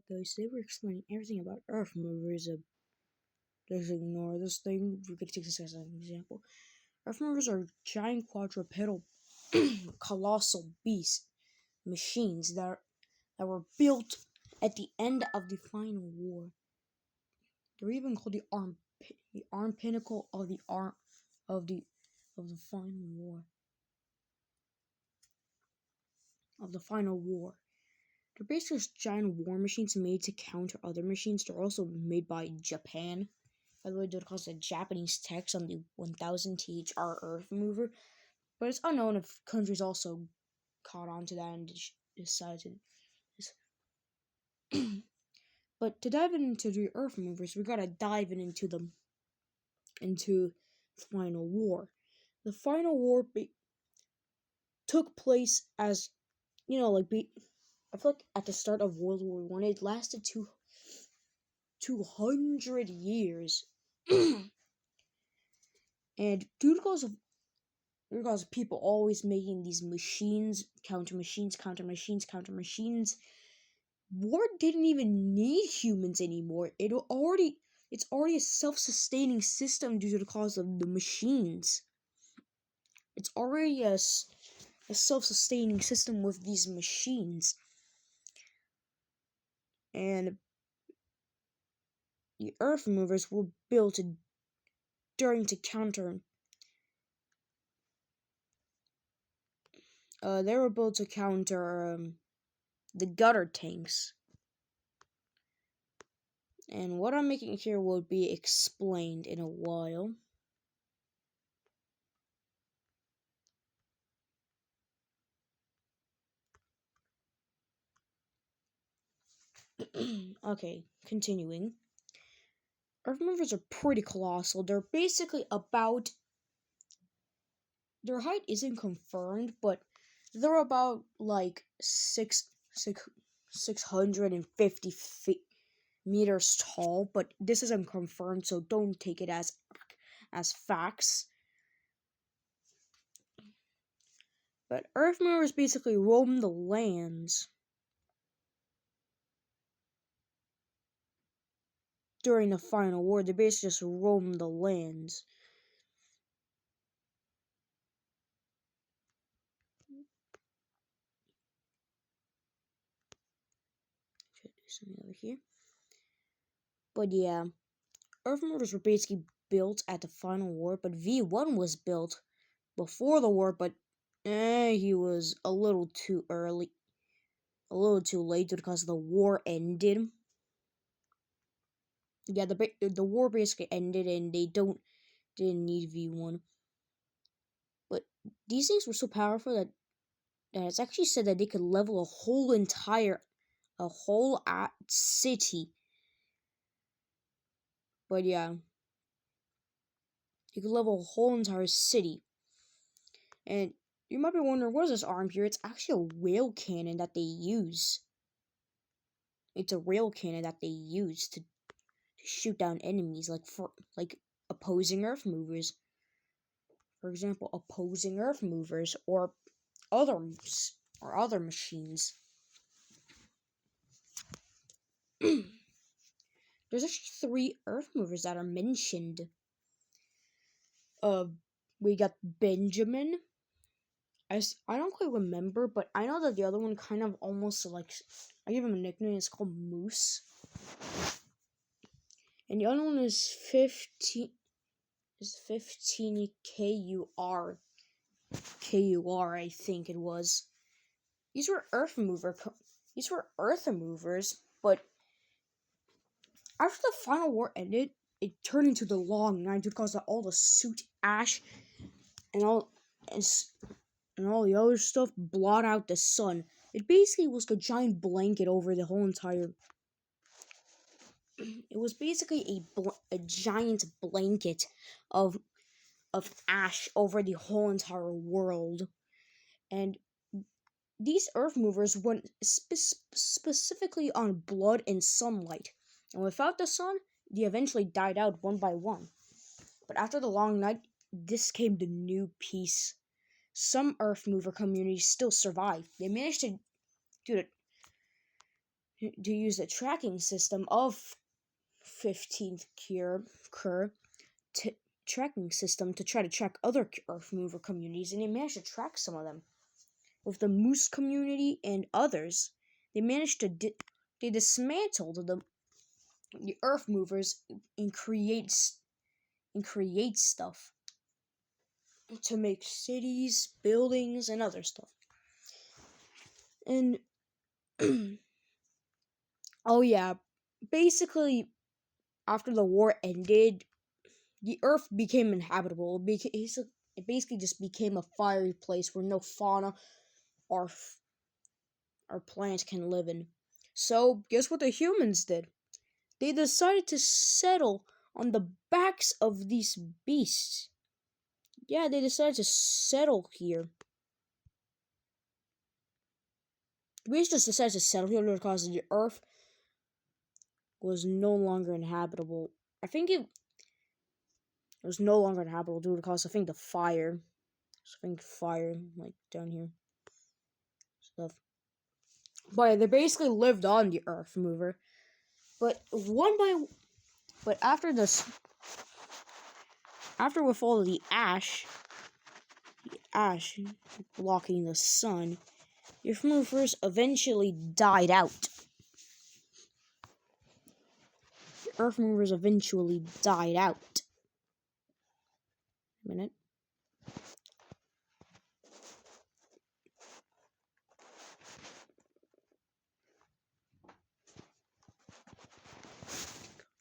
guys, today we're explaining everything about earth movers. Let's ignore this thing. We're going to take this as an example. Earth movers are giant quadrupedal colossal beast machines that were built at the end of the final war. They're even called the arm pinnacle of the final war. Of the final war. They're basically just giant war machines made to counter other machines. They're also made by Japan. By the way, they're called the Japanese text on the 1000 THR Earth Mover. But it's unknown if countries also caught on to that and decided to. But to dive into the Earth Movers, we gotta dive into the final war. The final war took place as, I feel like at the start of World War One, it lasted 200 years. And due to cause of people always making these machines, counter machines, war didn't even need humans anymore. It's already a self-sustaining system due to the cause of the machines. It's already a self-sustaining system with these machines. And the Earth Movers were built during to counter. They were built to counter the gutter tanks. And what I'm making here will be explained in a while. Okay, continuing. Earth movers are pretty colossal. They're basically about... Their height isn't confirmed, but they're about like 650 meters tall. But this isn't confirmed, so don't take it as facts. But Earth movers basically roam the lands during the final war. They basically just roam the lands. Should do something over here. But yeah, Earth movers were basically built at the final war, but V1 was built before the war, but he was a little too early, a little too late because the war ended. Yeah, the war basically ended, and they didn't need V1. But these things were so powerful that it's actually said that they could level a whole city. But yeah, you could level a whole entire city. And you might be wondering, what is this arm here? It's actually a rail cannon that they use. It's a rail cannon that they use to shoot down enemies, like opposing Earth movers. For example, opposing Earth movers or other machines. There's actually 3 Earth movers that are mentioned. We got Benjamin. I don't quite remember, but I know that the other one kind of almost like, I give him a nickname. It's called Moose. And the other one is 15 KUR, I think it was. These were Earth movers, but after the final war ended, it turned into the Long Night because of all the soot ash and all the other stuff blot out the sun. It basically was a giant blanket over the whole entire. It was basically a giant blanket of ash over the whole entire world. And these Earth movers went specifically on blood and sunlight. And without the sun, they eventually died out one by one. But after the Long Night, this came the new peace. Some Earth mover communities still survived. They managed to to use the tracking system of 15th Cur tracking system to try to track other Earth mover communities, and they managed to track some of them. With the moose community and others, they managed to they dismantled the Earth movers and create stuff to make cities, buildings, and other stuff. And oh yeah, basically after the war ended, the Earth became inhabitable. It basically just became a fiery place where no fauna or plants can live in. So guess what the humans did? They decided to settle on the backs of these beasts. Yeah, they decided to settle here. We just decided to settle here because the Earth was no longer inhabitable. I think it was no longer inhabitable due to cause I think the fire. Fire like down here stuff. But they basically lived on the Earth mover. But after this, after with all of the ash blocking the sun, the Earth movers eventually died out. The Earth movers eventually died out. A minute.